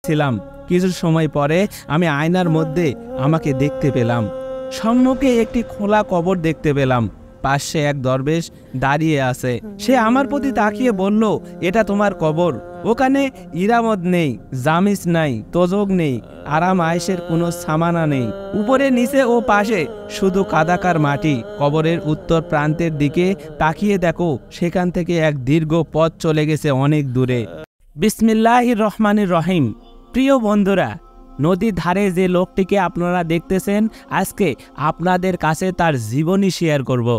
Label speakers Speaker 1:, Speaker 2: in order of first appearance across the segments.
Speaker 1: ছিলাম। কিছু সময় পরে আমি আয়নার মধ্যে আমাকে দেখতে পেলাম। সম্মুখে একটি খোলা কবর দেখতে পেলাম। পাশে এক দরবেশ দাঁড়িয়ে আছে। সে আমার প্রতি তাকিয়ে বলল, এটা তোমার কবর। ওখানে ইরামত নেই, জামিস নাই, তোজক নেই, আরাম আয়েশের কোনো সামানা নেই। উপরে নিচে ও পাশে শুধু কাদাকার মাটি। কবরের উত্তর প্রান্তের দিকে তাকিয়ে দেখো, সেখান থেকে এক দীর্ঘ পথ চলে গেছে অনেক দূরে। বিসমিল্লাহির রহমানির রহিম। প্রিয় বন্ধুরা, নদীর ধারে যে লোকটিকে আপনারা দেখতেছেন, আজকে আপনাদের কাছে তার জীবনী শেয়ার করব।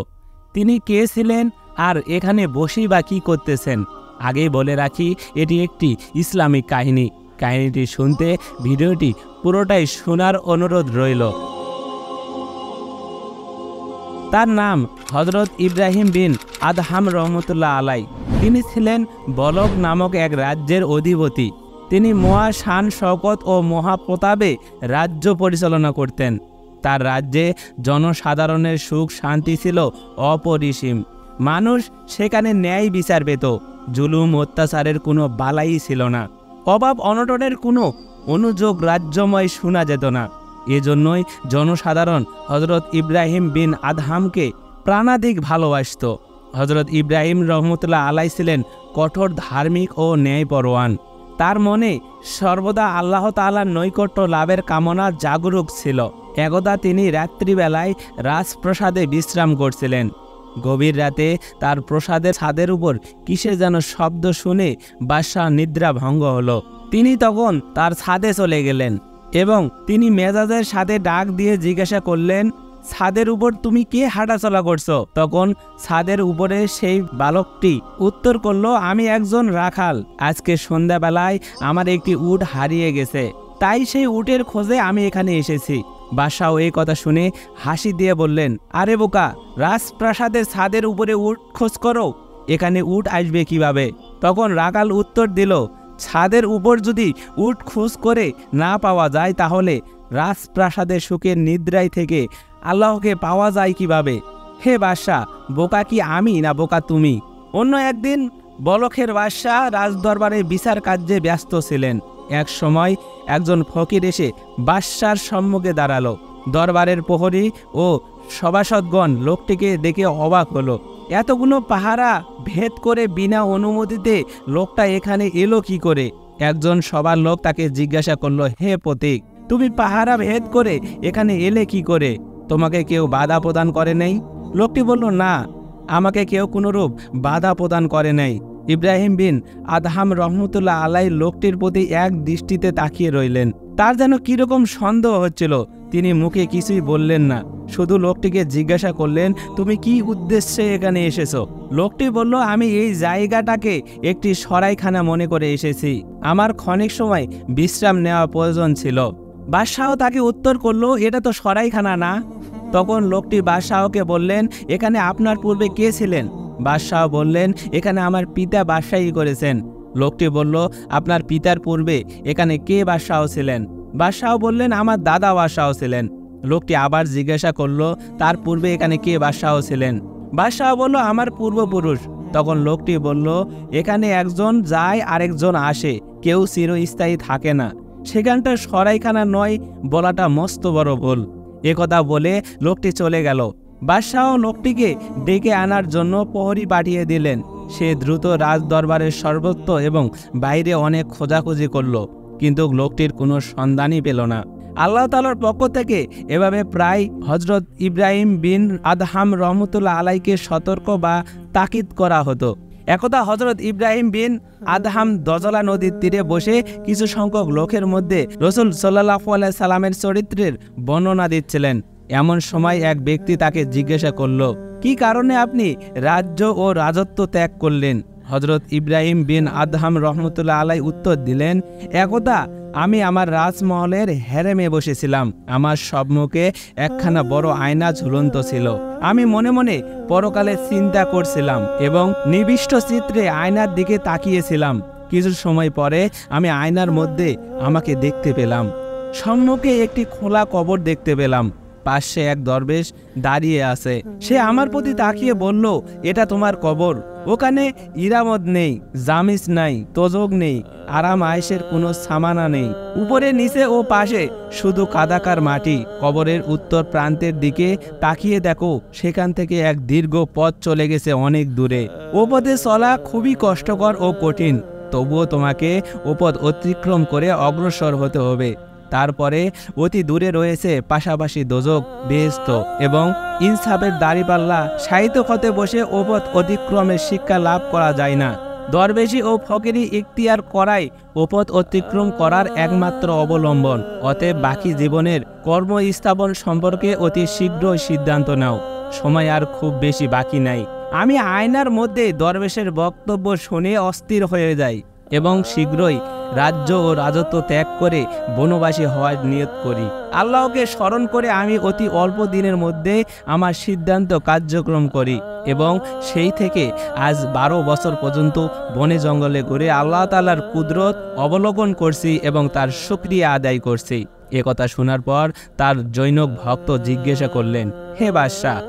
Speaker 1: তিনি কে ছিলেন আর এখানে বসেই বা কী করতেছেন? আগেই বলে রাখি, এটি একটি ইসলামিক কাহিনী। কাহিনীটি শুনতে ভিডিওটি পুরোটাই শোনার অনুরোধ রইল। তার নাম হযরত ইব্রাহিম বিন আদহাম রহমতুল্লাহ আলাই। তিনি ছিলেন বলক নামক এক রাজ্যের অধিপতি। তিনি মহা শান শওকত ও মহাপ্রতাপে রাজ্য পরিচালনা করতেন। তার রাজ্যে জনসাধারণের সুখ শান্তি ছিল অপরিসীম। মানুষ সেখানে ন্যায় বিচার পেত। জুলুম অত্যাচারের কোনো বালাই ছিল না। অভাব অনটনের কোনো অনুযোগ রাজ্যময় শোনা যেত না। এজন্যই জনসাধারণ হযরত ইব্রাহিম বিন আদহামকে প্রাণাধিক ভালোবাসত। হযরত ইব্রাহিম রহমতুল্লাহ আলাই ছিলেন কঠোর ধার্মিক ও ন্যায়পরোয়ান। তার মনে সর্বদা আল্লাহ তাআলার নৈকট্য লাভের কামনা জাগরুক ছিল। একদা তিনি রাত্রিবেলায় রাজপ্রাসাদে বিশ্রাম করছিলেন। গভীর রাতে তার প্রাসাদের ছাদের উপর কিসের যেন শব্দ শুনে বাদশাহ নিদ্রা ভঙ্গ হলো। তিনি তখন তার ছাদে চলে গেলেন এবং তিনি মেজাজের সাথে ডাক দিয়ে জিজ্ঞাসা করলেন, ছাদের উপর তুমি কে হাঁটাচলা করছো? তখন ছাদের উপরে সেই বালকটি উত্তর করলো, আমি একজন রাখাল। আজকে সন্ধ্যাবেলায় আমার একটি উট হারিয়ে গেছে, তাই সেই উটের খোঁজে আমি এখানে এসেছি। বাদশাহ এই কথা শুনে হাসি দিয়ে বললেন, আরে বোকা, রাজপ্রাসাদের ছাদের উপরে উট খোঁজ করো, এখানে উট আসবে কিভাবে? তখন রাখাল উত্তর দিল, ছাদের উপর যদি উট খোঁজ করে না পাওয়া যায়, তাহলে রাজপ্রাসাদের সুখের নিদ্রায় থেকে আল্লাহকে পাওয়া যায় কিভাবে? হে বাদশাহ, বোকা কি আমি না বোকা তুমি? অন্য একদিন বলখের বাদশাহ রাজদরবারে বিচার কার্যে ব্যস্ত ছিলেন। এক সময় একজন ফকির এসে বাদশার সম্মুখে দাঁড়ালো। দরবারের প্রহরী ও সভাসদগণ লোকটিকে দেখে অবাক হলো। এতগুলো পাহারা ভেদ করে বিনা অনুমতিতে লোকটা এখানে এলো কি করে? একজন সবার লোক তাকে জিজ্ঞাসা করলো, হে পথিক, তুমি পাহারা ভেদ করে এখানে এলে কি করে? তোমাকে কেউ বাধা প্রদান করে নাই? লোকটি বলল, না, আমাকে কেউ কোনোরূপ বাধা প্রদান করে নাই। ইব্রাহিম বিন আদহাম রহমতুল্লাহ আলাই লোকটির প্রতি এক দৃষ্টিতে তাকিয়ে রইলেন। তার যেন কিরকম সন্দেহ হচ্ছিল। তিনি মুখে কিছুই বললেন না, শুধু লোকটিকে জিজ্ঞাসা করলেন, তুমি কি উদ্দেশ্যে এখানে এসেছো? লোকটি বলল, আমি এই জায়গাটাকে একটি সরাইখানা মনে করে এসেছি। আমার ক্ষণিক সময় বিশ্রাম নেওয়া প্রয়োজন ছিল। বাদশাহ তাকে উত্তর করল, এটা তো সরাইখানা না। তখন লোকটি বাদশাহকে বললেন, এখানে আপনার পূর্বে কে ছিলেন? বাদশাহ বললেন, এখানে আমার পিতা বাদশাহী করেছেন। লোকটি বলল, আপনার পিতার পূর্বে এখানে কে বাদশাহ ছিলেন? বাদশাহ বললেন, আমার দাদা বাদশাহ ছিলেন। লোকটি আবার জিজ্ঞাসা করল, তার পূর্বে এখানে কে বাদশাহ ছিলেন? বাদশাহ বলল, আমার পূর্বপুরুষ। তখন লোকটি বলল, এখানে একজন যায় আরেকজন আসে, কেউ চিরস্থায়ী থাকে না। সেখানটা সরাইখানা নয় বলাটা মস্ত বড় ভুল। একথা বলে লোকটি চলে গেল। বাদশাহ লোকটিকে ডেকে আনার জন্য প্রহরী পাঠিয়ে দিলেন। সে দ্রুত রাজদরবারের সর্বত্র এবং বাইরে অনেক খোঁজাখুঁজি করল, কিন্তু লোকটির কোনো সন্ধানই পেল না। আল্লাহ তাআলার পক্ষ থেকে এভাবে প্রায় হযরত ইব্রাহিম বিন আদহাম রহমতুল্লাহ আলাইকে সতর্ক বা তাকিদ করা হতো। একদা হযরত ইব্রাহিম বিন আদহাম দজলা নদীর তীরে বসে কিছু সংখ্যক লোকের মধ্যে রাসূল সাল্লাল্লাহু আলাইহি সাল্লামের চরিত্রের বর্ণনা দিচ্ছিলেন। এমন সময় এক ব্যক্তি তাকে জিজ্ঞাসা করল, কি কারণে আপনি রাজ্য ও রাজত্ব ত্যাগ করলেন? হযরত ইব্রাহিম বিন আদহাম রহমতুল্লাহ আলাই উত্তর দিলেন, একদা আমি আমার রাজমহলের হেরেমে বসেছিলাম। আমার সম্মুখে একখানা বড় আয়না ঝুলন্ত ছিল। আমি মনে মনে পরকালে চিন্তা করছিলাম এবং নিবিষ্ট চিত্রে আয়নার দিকে তাকিয়েছিলাম। কিছু সময় পরে আমি আয়নার মধ্যে আমাকে দেখতে পেলাম। সম্মুখে একটি খোলা কবর দেখতে পেলাম। পাশে এক দরবেশ দাঁড়িয়ে আছে। সে আমার প্রতি তাকিয়ে বলল, এটা তোমার কবর। ওখানে ইরামত নেই, জামিস নাই, তোজক নেই, আরাম আয়েশের কোনো সামানা নেই। উপরে নিচে ও পাশে শুধু কাদাকার মাটি। কবরের উত্তর প্রান্তের দিকে তাকিয়ে দেখো, সেখান থেকে এক দীর্ঘ পথ চলে গেছে অনেক দূরে। ও পথে চলা খুবই কষ্টকর ও কঠিন, তবুও তোমাকে ও পথ অতিক্রম করে অগ্রসর হতে হবে। তারপরে অতি দূরে রয়েছে পাশাপাশি দোজক, বেহেশত এবং ইনসাফের দাড়িপাল্লা। সাহিত্য হতে বসে ও পথ অতিক্রমের শিক্ষা লাভ করা যায় না। দরবেশি ও ফকিরি ইখতিয়ার করাই ও পথ অতিক্রম করার একমাত্র অবলম্বন। অতএব বাকি জীবনের কর্ম স্থাপন সম্পর্কে অতি শীঘ্রই সিদ্ধান্ত নাও, সময় আর খুব বেশি বাকি নাই। আমি আয়নার মধ্যে দরবেশের বক্তব্য শুনে অস্থির হয়ে যাই এবং শীঘ্রই রাজ্য ও রাজত্ব ত্যাগ করে বনবাসী হওয়ার নিয়ত করি। আল্লাহকে স্মরণ করে আমি অতি অল্প দিনের মধ্যে আমার সিদ্ধান্ত কার্যক্রম করি এবং সেই থেকে আজ 12 বছর পর্যন্ত বনে জঙ্গলে ঘুরে আল্লাহ তাআলার কুদরত অবলোকন করছি এবং তার শুকরিয়া আদায় করছি। এ কথা শোনার পর তার জৈনক ভক্ত জিজ্ঞাসা করলেন, হে বাদশাহ,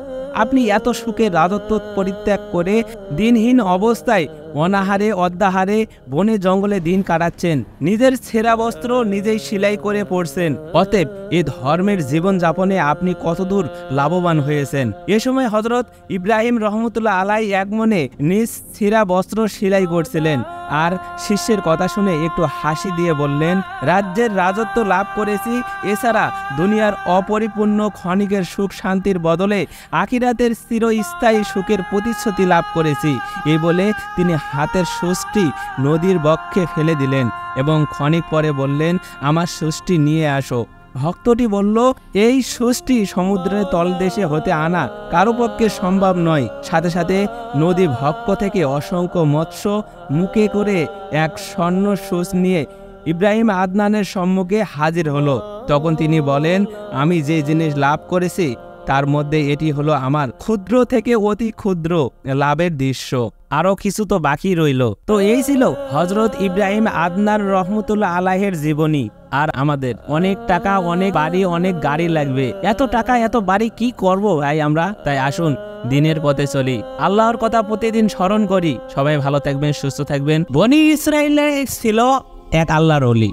Speaker 1: আপনি এত সুখের রাজত্ব পরিত্যাগ করে দিনহীন অবস্থায় অনাহারে অদ্যাহারে বনে জঙ্গলে দিন কাটাচ্ছেন, নিজের ছেঁড়া বস্ত্র নিজেই সেলাই করে পড়ছেন। অতএব এ ধর্মের জীবনযাপনে আপনি কতদূর লাভবান হয়েছেন? এ সময় হযরত ইব্রাহিম রহমতুল্লাহ আলাই এক মনে নিজ ছেঁড়া বস্ত্র সেলাই করছিলেন আর শিষ্যের কথা শুনে একটু হাসি দিয়ে বললেন, রাজ্যের রাজত্ব লাভ করেছি, এছাড়া দুনিয়ার অপরিপূর্ণ ক্ষণিকের সুখ শান্তির বদলে আখিরাতের চিরস্থায়ী সুখের প্রতিশ্রুতি লাভ করেছি। এই বলে তিনি হাতের সুষ্টি নদীর বক্ষে ফেলে দিলেন এবং ক্ষণিক পরে বললেন, আমার সুষ্টি নিয়ে আসো। ভক্তটি বলল, এই সুষ্টি সমুদ্রের তলদেশে হতে আনা কারো পক্ষে সম্ভব নয়। সাথে সাথে নদী বক্ষ থেকে অসংখ্য মৎস্য মুখে করে এক স্বর্ণ সুচ নিয়ে ইব্রাহিম আদনানের সম্মুখে হাজির হলো। তখন তিনি বলেন, আমি যে জিনিস লাভ করেছি তার মধ্যে এটি হলো আমার ক্ষুদ্র থেকে অতি ক্ষুদ্র লাভের দৃশ্য। আরো কিছু তো বাকি রইল। তো এই ছিল হযরত ইব্রাহিম আদনান রহমতুল্লাহ আলাইহির জীবনী। আর আমাদের অনেক টাকা, অনেক বাড়ি, অনেক গাড়ি লাগবে। এত টাকা এত বাড়ি কি করব ভাই আমরা? তাই আসুন দিনের পথে চলি, আল্লাহর কথা প্রতিদিন স্মরণ করি। সবাই ভালো থাকবেন, সুস্থ থাকবেন। বনি ইসরাইলে ছিল এক আল্লাহর ওলি,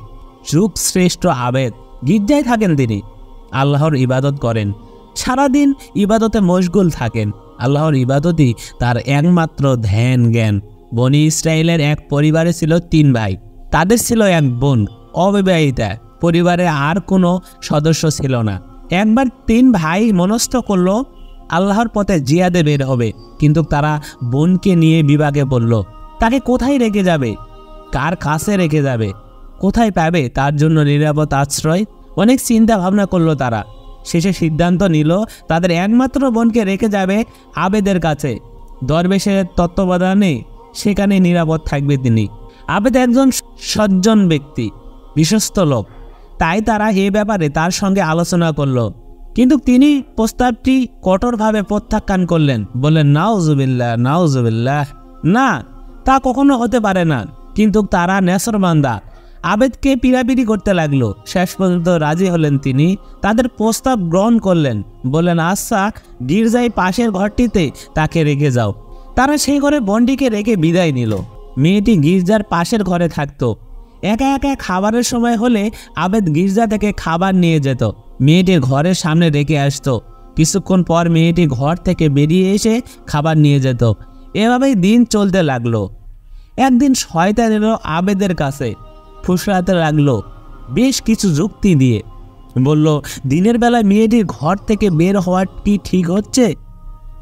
Speaker 1: যুগ শ্রেষ্ঠ আবেদ। গির্জায় থাকেন তিনি, আল্লাহর ইবাদত করেন, সারাদিন ইবাদতে মশগুল থাকেন। আল্লাহর ইবাদতই তার একমাত্র ধ্যান জ্ঞান। বনি ইসরাইলের এক পরিবারে ছিল 3 ভাই, তাদের ছিল এক বোন অবিবাহিতা। পরিবারে আর কোনো সদস্য ছিল না। একবার 3 ভাই মনস্থ করলো আল্লাহর পথে জিহাদে বের হবে, কিন্তু তারা বোনকে নিয়ে বিভাগে পড়ল। তাকে কোথায় রেখে যাবে, কার কাছে রেখে যাবে, কোথায় পাবে তার জন্য নিরাপদ আশ্রয়? অনেক চিন্তা ভাবনা করলো তারা। শেষে সিদ্ধান্ত নিল তাদের একমাত্র বোনকে রেখে যাবে আবেদের কাছে। দরবেশের তত্ত্বাবধানে সেখানে নিরাপদ থাকবে তিনি। আবেদ একজন সজ্জন ব্যক্তি, বিশ্বস্ত লোক, তাই তারা এ ব্যাপারে তার সঙ্গে আলোচনা করল। কিন্তু তিনি প্রস্তাবটি কঠোরভাবে প্রত্যাখ্যান করলেন, বললেন, নাউজুবিল্লাহ নাউজুবিল্লাহ, না, তা কখনো হতে পারে না। কিন্তু তারা নেসরবান্দা, আবেদকে পিড়াপিড়ি করতে লাগলো। শেষ পর্যন্ত রাজি হলেন তিনি। তাদের প্রস্তাব গ্রহণ করলেন, বললেন, আচ্ছা, গির্জায় পাশের ঘরটিতে তাকে রেখে যাও। তারা সেই ঘরে বন্ডিকে রেখে বিদায় নিল। মেয়েটি গির্জার পাশের ঘরে থাকতো। একা একা খাবারের সময় হলে আবেদ গির্জা থেকে খাবার নিয়ে যেত, মেয়েটির ঘরের সামনে রেখে আসতো। কিছুক্ষণ পর মেয়েটি ঘর থেকে বেরিয়ে এসে খাবার নিয়ে যেত। এভাবেই দিন চলতে লাগলো। একদিন শয়তান এলো আবেদের কাছে, ফুসলাতে লাগলো বেশ কিছু যুক্তি দিয়ে। বলল, দিনের বেলায় মেয়েটির ঘর থেকে বের হওয়া কি ঠিক হচ্ছে?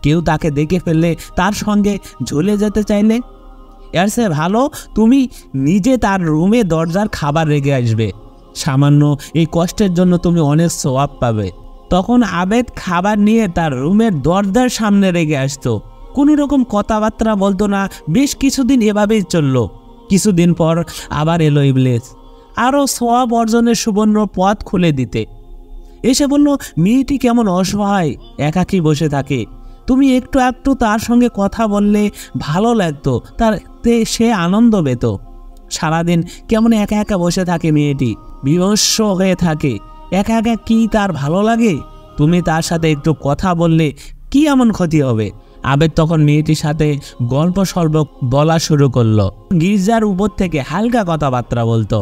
Speaker 1: কেউ তাকে দেখে ফেললে, তার সঙ্গে ঝুলে যেতে চাইলে, এর চেয়ে ভালো তুমি নিজে তার রুমে দরজার খাবার রেখে আসবে। সামান্য এই কষ্টের জন্য তুমি অনেক সওয়াব পাবে। তখন আবেদ খাবার নিয়ে তার রুমের দরজার সামনে রেখে আসতো। কোনো রকম কথাবার্তা বলতো না। বেশ কিছুদিন এভাবেই চলল। কিছুদিন পর আবার এলো ইবলিস, আরও সওয়াব অর্জনের সুবর্ণ পথ খুলে দিতে। এসে বলল, মেয়েটি কেমন অসহায়, একাকী বসে থাকে, তুমি একটু একটু তার সঙ্গে কথা বললে ভালো লাগতো, তাতে সে আনন্দ পেত। সারাদিন কেমন একা একা বসে থাকে মেয়েটি, বিমর্ষ হয়ে থাকে। একা একা কি তার ভালো লাগে? তুমি তার সাথে একটু কথা বললে কি এমন ক্ষতি হবে? আবেদ তখন মেয়েটির সাথে গল্প সল্প বলা শুরু করলো। গির্জার উপর থেকে হালকা কথাবার্তা বলতো।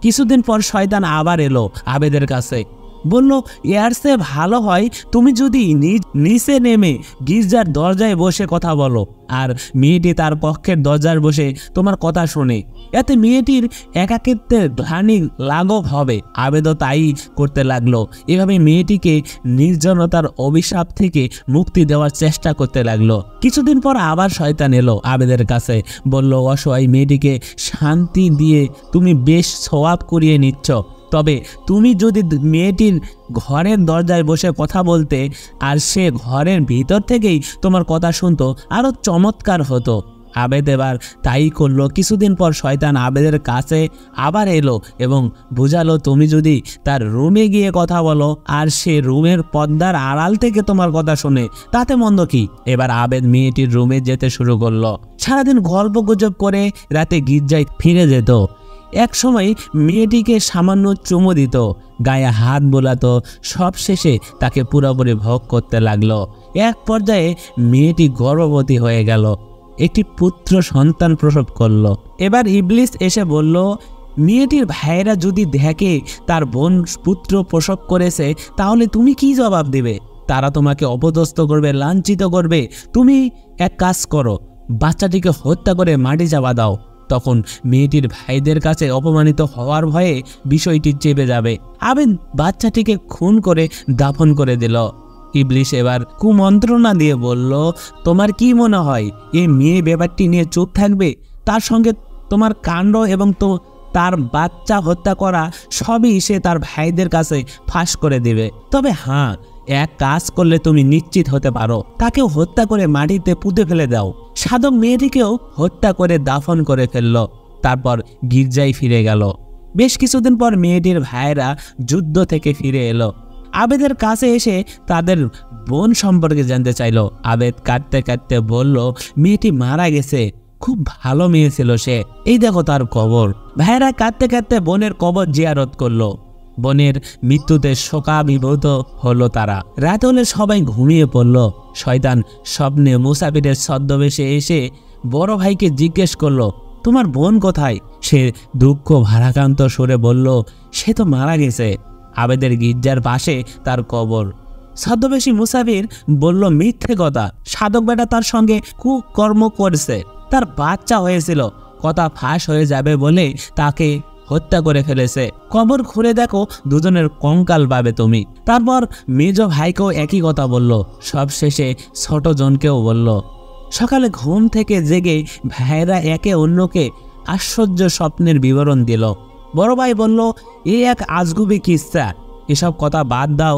Speaker 1: কিছুদিন পর শয়তান আবার এলো আবেদের কাছে, বলল, এর চেয়ে ভালো হয় তুমি যদি নিচে নেমে গির্জার দরজায় বসে কথা বলো, আর মেয়েটি তার পক্ষের দরজায় বসে তোমার কথা শোনে। এতে মেয়েটির একাকিত্বের গ্লানি লাঘব হবে। আবেদও তাই করতে লাগলো। এভাবে মেয়েটিকে নির্জনতার অভিশাপ থেকে মুক্তি দেওয়ার চেষ্টা করতে লাগলো। কিছুদিন পর আবার শয়তান এলো আবেদের কাছে, বলল, অসহায় মেয়েটিকে শান্তি দিয়ে তুমি বেশ সওয়াব করিয়ে নিচ্ছ, তবে তুমি যদি মেয়েটির ঘরের দরজায় বসে কথা বলতে আর সে ঘরের ভিতর থেকেই তোমার কথা শুনতো, আরও চমৎকার হতো। আবেদ এবার তাই করলো। কিছুদিন পর শয়তান আবেদের কাছে আবার এলো এবং বুঝালো, তুমি যদি তার রুমে গিয়ে কথা বলো আর সে রুমের পর্দার আড়াল থেকে তোমার কথা শুনে, তাতে মন্দ কি? এবার আবেদ মেয়েটির রুমে যেতে শুরু করলো। সারাদিন গল্প গুজব করে রাতে গির্জায় ফিরে যেত। এক সময় মেয়েটিকে সামান্য চুমু দিত, গায়ে হাত বোলাতো, সব শেষে তাকে পুরোপুরি ভোগ করতে লাগলো। এক পর্যায়ে মেয়েটি গর্ভবতী হয়ে গেল, একটি পুত্র সন্তান প্রসব করলো। এবার ইবলিস এসে বলল, মেয়েটির ভাইয়েরা যদি দেখে তার বোন পুত্র প্রসব করেছে, তাহলে তুমি কি জবাব দেবে? তারা তোমাকে অপদস্থ করবে, লাঞ্ছিত করবে। তুমি এক কাজ করো, বাচ্চাটিকে হত্যা করে মাটি চাপা দাও। তখন মেয়েটির ভাইদের কাছে অপমানিত হওয়ার ভয়ে বিষয়টি চেপে যাবে। আবেদ বাচ্চাটিকে খুন করে দাফন করে দিল। ইবলিস এবার কুমন্ত্রণা দিয়ে বলল, তোমার কি মনে হয় এই মেয়ে ব্যাপারটি নিয়ে চুপ থাকবে? তার সঙ্গে তোমার কাণ্ড এবং তার বাচ্চা হত্যা করা সবই সে তার ভাইদের কাছে ফাঁস করে দেবে। তবে হ্যাঁ, এক কাজ করলে তুমি নিশ্চিত হতে পারো, তাকেও হত্যা করে মাটিতে পুঁতে ফেলে দাও। সাধক মেয়েটিকেও হত্যা করে দাফন করে ফেলল। তারপর গির্জায় ফিরে গেল। বেশ কিছুদিন পর মেয়েটির ভাইয়েরা যুদ্ধ থেকে ফিরে এলো। আবেদের কাছে এসে তাদের বোন সম্পর্কে জানতে চাইল। আবেদ কাঁদতে কাঁদতে বলল, মেয়েটি মারা গেছে, খুব ভালো মেয়ে ছিল সে, এই দেখো তার কবর। ভাইয়েরা কাঁদতে কাঁদতে বোনের কবর জিয়ারত করলো। বোনের মৃত্যুতে শোকাভিভূত হলো তারা। রাত হলে সবাই ঘুমিয়ে পড়ল। শয়তান স্বপ্নে মুসাফিরের ছদ্মবেশে এসে বড় ভাইকে জিজ্ঞেস করলো, তোমার বোন কোথায়? সে দুঃখ ভারাক্রান্ত সুরে বলল, সে তো মারা গেছে, আবেদের গির্জার পাশে তার কবর। ছদ্মবেশী মুসাফির বলল, মিথ্যে কথা, সাধক বেটা তার সঙ্গে কুকর্ম করেছে, তার বাচ্চা হয়েছিল, কথা ফাঁস হয়ে যাবে বলে তাকে হত্যা করে ফেলেছে। কবর খুঁড়ে দেখো, দুজনের কঙ্কাল পাবে তুমি। তারপর মেজ ভাইকেও একই কথা বলল। সব শেষে ছোট জনকেও বলল। সকালে ঘুম থেকে জেগে ভাইয়েরা একে অন্যকে আশ্চর্য স্বপ্নের বিবরণ দিল। বড় ভাই বলল, এই এক আজগুবি কিস্সা, এসব কথা বাদ দাও।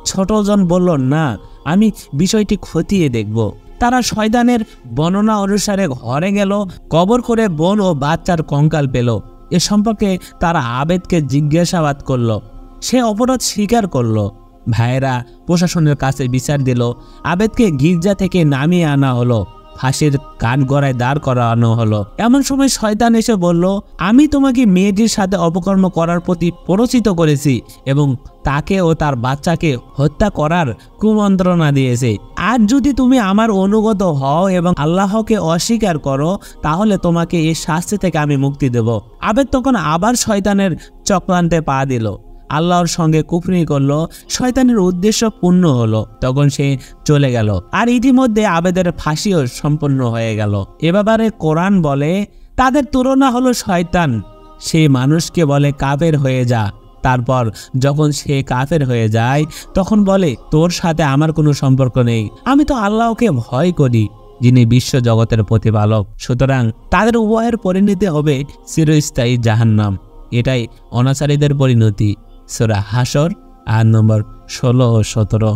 Speaker 1: ছোটজন বলল, না, আমি বিষয়টি খতিয়ে দেখব। তারা শয়তানের বর্ণনা অনুসারে ঘরে গেল, কবর করে বোন ও বাচ্চার কঙ্কাল পেল। এ সম্পর্কে তারা আবেদকে জিজ্ঞাসাবাদ করল। সে অপরাধ স্বীকার করল। ভাইয়েরা প্রশাসনের কাছে বিচার দিল। আবেদকে গির্জা থেকে নামিয়ে আনা হলো, ফাঁসির কাঠগড়ায় দাঁড় করানো হলো। এমন সময় শয়তান এসে বলল, আমি তোমাকে মেয়েটির সাথে অপকর্ম করার প্রতি প্ররোচিত করেছি এবং তাকে ও তার বাচ্চাকে হত্যা করার কুমন্ত্রণা দিয়েছে। আর যদি তুমি আমার অনুগত হও এবং আল্লাহকে অস্বীকার করো, তাহলে তোমাকে এই শাস্তি থেকে আমি মুক্তি দেব। আবেদ তখন আবার শয়তানের চক্রান্তে পা দিল, আল্লাহর সঙ্গে কুফরি করলো। শয়তানের উদ্দেশ্য পূর্ণ হলো। তখন সে চলে গেল। আর ইতিমধ্যে আবেদের ফাঁসিও সম্পন্ন হয়ে গেল। এ ব্যাপারে কোরআন বলে, তাদের তুলনা হলো শয়তান, সে মানুষকে বলে কাফের হয়ে যা। তারপর যখন সে কাফের হয়ে যায়, তখন বলে, তোর সাথে আমার কোনো সম্পর্ক নেই, আমি তো আল্লাহকে ভয় করি, যিনি বিশ্ব জগতের প্রতিপালক। সুতরাং তাদের উভয়ের পরিণতি হবে চিরস্থায়ী জাহান্নাম। এটাই অনাচারীদের পরিণতি। সূরা হাশর আয়াত নম্বর 16 ও 17।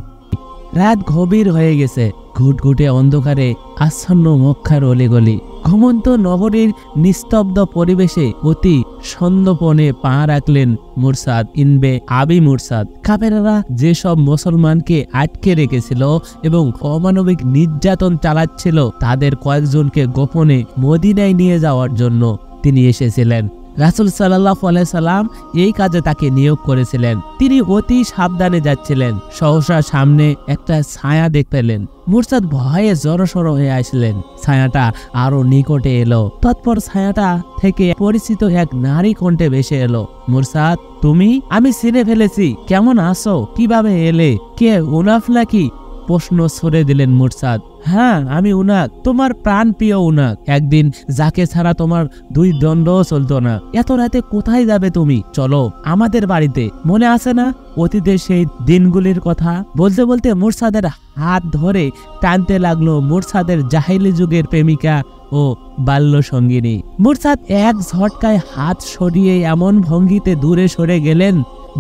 Speaker 1: রাত গভীর হয়ে গেছে। ঘুটঘুটে অন্ধকারে আচ্ছন্ন মক্কার অলিগলি, ঘুমন্ত নগরীর নিস্তব্ধ পরিবেশে অতি সন্দর্পণে পা রাখলেন মুরসাদ ইনবে আবি মুরসাদ। কাফেররা যেসব মুসলমানকে আটকে রেখেছিল এবং অমানবিক নির্যাতন চালাচ্ছিল, তাদের কয়েকজনকে গোপনে মদিনায় নিয়ে যাওয়ার জন্য তিনি এসেছিলেন। রাসূল সাল্লাল্লাহু আলাইহি সাল্লাম এই কাজে তাকে নিয়োগ করেছিলেন। তিনি অতি সাবধানে যাচ্ছিলেন। সহসা সামনে একটা ছায়া দেখতে পেলেন। মুরসাদ ভয়ে জড়সড় হয়ে আসলেন। ছায়াটা আরো নিকটে এলো। তৎপর ছায়াটা থেকে পরিচিত এক নারী কণ্ঠে ভেসে এলো। মুরসাদ, তুমি? আমি চিনে ফেলেছি। কেমন আছো? কিভাবে এলে? কে, উনাফ নাকি? প্রশ্ন ছড়ে দিলেন মুরসাদ। হ্যাঁ, আমি উনাক, তোমার প্রাণ প্রিয় উনাক। একদিন যাকে ছাড়া তোমার দুই দণ্ডও চলতো না। এত রাতে কোথায় যাবে তুমি? চলো আমাদের বাড়িতে। মনে আছে না অতীতের সেই দিনগুলির কথা? বলতে বলতে মুরসাদের হাত ধরে টানতে লাগলো মুরসাদের জাহিলি যুগের প্রেমিকা ও বাল্য সঙ্গিনী। মুরসাদ এক ঝটকায় হাত সরিয়ে এমন ভঙ্গিতে দূরে সরে গেলেন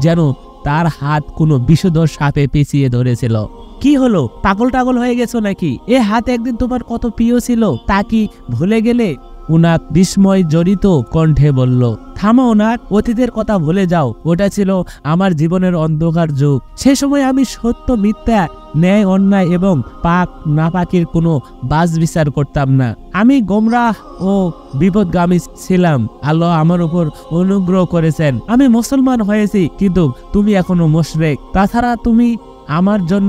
Speaker 1: যেন তার হাত কোনো বিষধর সাপে পেঁচিয়ে ধরেছিল। কি হলো, পাগল টাগল হয়ে গেছো নাকি? এ হাত একদিন তোমার কত প্রিয় ছিল, তা কি ভুলে গেলে? উনাক বিস্ময় জড়িত কণ্ঠে বলল, থামো উনাক, অতীতের কথা ভুলে যাও। ওটা ছিল আমার জীবনের অন্ধকার যুগ। সে সময় আমি সত্য মিথ্যা, ন্যায় অন্যায় এবং পাক নাপাকের কোনো বাজ বিচার করতাম না। আমি গোমরাহ ও বিপদগামী ছিলাম। আল্লাহ আমার উপর অনুগ্রহ করেছেন। আমি মুসলমান হয়েছি, কিন্তু তুমি এখনো মুশরিক। তাছাড়া তুমি আমার জন্য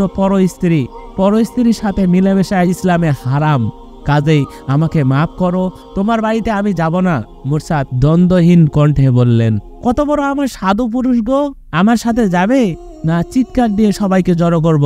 Speaker 1: পরস্ত্রীর সাথে মিলেমিশা ইসলামে হারাম। কাজেই আমাকে মাফ করো, তোমার বাড়িতে আমি যাব না। মুরসাদ দ্বন্দ্বহীন কণ্ঠে বললেন, কত বড় আমার সাধু পুরুষ গো, আমার সাথে যাবে না চিৎকার দিয়ে সবাইকে জড়ো করব?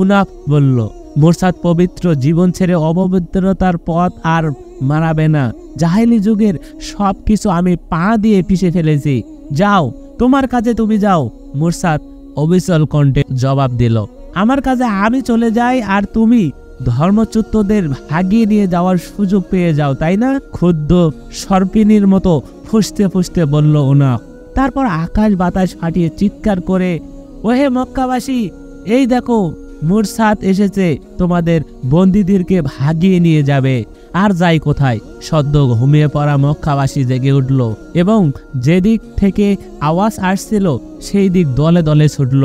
Speaker 1: উনাফ বলল, মুরসাদ পবিত্র জীবন ছেড়ে অপবিত্রতার পথ আর মারাবে না। জাহেলি যুগের সব কিছু আমি পা দিয়ে পিষে ফেলেছি। যাও, তোমার কাজে তুমি যাও। মুরসাদ অবিচল কণ্ঠে জবাব দিল, আমার কাজে আমি চলে যাই আর তুমি ধর্মচ্যুতদের ভাগিয়ে নিয়ে যাওয়ার সুযোগ পেয়ে যাও, তাই না? ক্ষুদ্র সর্পিনীর মতো ফুসতে ফুসতে বলল উনাফ। তারপর আকাশ বাতাস ফাটিয়ে চিৎকার করে, ওহে মক্কাবাসী, এই দেখো মুরসাদ এসেছে, তোমাদের বন্দীদেরকে ভাগিয়ে নিয়ে যাবে। আর যাই কোথায়? সদ্য ঘুমিয়ে পড়া মক্কাবাসী জেগে উঠল এবং যেদিক থেকে আওয়াজ আসছিল সেই দিক দলে দলে ছুটল।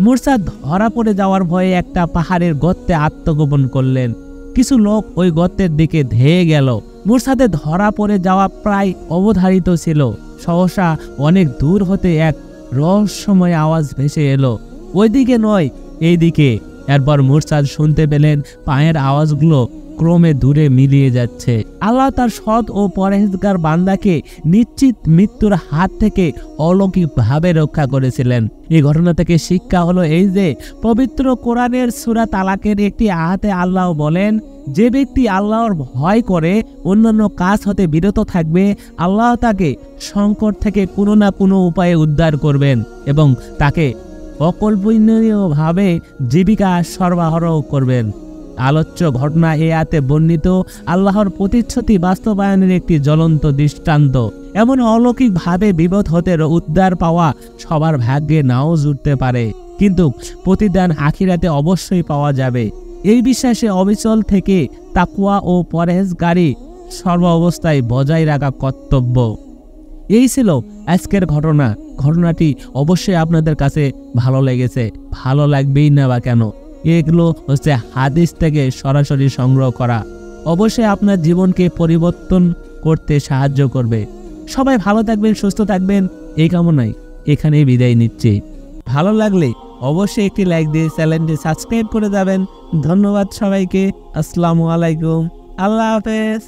Speaker 1: মুরসাদ ধরা পড়ে যাওয়ার ভয়ে একটা পাহাড়ের গর্তে আত্মগোপন করলেন। কিছু লোক ওই গর্তের দিকে ধেয়ে গেল। মুরসাদের ধরা পড়ে যাওয়া প্রায় অবধারিত ছিল। সহসা অনেক দূর হতে এক রহস্যময় আওয়াজ ভেসে এলো, ওইদিকে নয়, এইদিকে। এরপর মুরসাদ শুনতে পেলেন পায়ের আওয়াজগুলো ক্রমে দূরে মিলিয়ে যাচ্ছে। আল্লাহ তার সৎ ও পরহেজগার বান্দাকে নিশ্চিত মৃত্যুর হাত থেকে অলৌকিকভাবে রক্ষা করেছিলেন। এই ঘটনা থেকে শিক্ষা হলো এই যে, পবিত্র কোরআনের সূরা তালাকের একটি আয়াতে আল্লাহ বলেন, যে ব্যক্তি আল্লাহর ভয় করে অন্যান্য কাজ হতে বিরত থাকবে, আল্লাহ তাকে সংকট থেকে কোনো না কোনো উপায়ে উদ্ধার করবেন এবং তাকে অকল্পনীয়ভাবে জীবিকা সরবরাহ করবেন। আলোচ্য ঘটনা এ আয়াতে বর্ণিত আল্লাহর প্রতিশ্রুতি বাস্তবায়নের একটি জ্বলন্ত দৃষ্টান্ত। এমন অলৌকিকভাবে বিপদ হতে উদ্ধার পাওয়া সবার ভাগ্যে নাও জুটতে পারে, কিন্তু প্রতিদান আখিরাতে অবশ্যই পাওয়া যাবে। এই বিশ্বাসে অবিচল থেকে তাকওয়া ও পরহেজগারি সর্ব অবস্থায় বজায় রাখা কর্তব্য। এই ছিল আজকের ঘটনা। ঘটনাটি অবশ্যই আপনাদের কাছে ভালো লেগেছে, ভালো লাগবেই না বা কেন? এগুলো হচ্ছে হাদিস থেকে সরাসরি সংগ্রহ করা। অবশ্যই আপনার জীবনকে পরিবর্তন করতে সাহায্য করবে। সবাই ভালো থাকবেন, সুস্থ থাকবেন, এই কামনায় এখানেই বিদায় নিচ্ছি। ভালো লাগলে অবশ্যই একটি লাইক দিয়ে চ্যানেলটি সাবস্ক্রাইব করে যাবেন। ধন্যবাদ সবাইকে। আসসালামু আলাইকুম। আল্লাহ হাফেজ।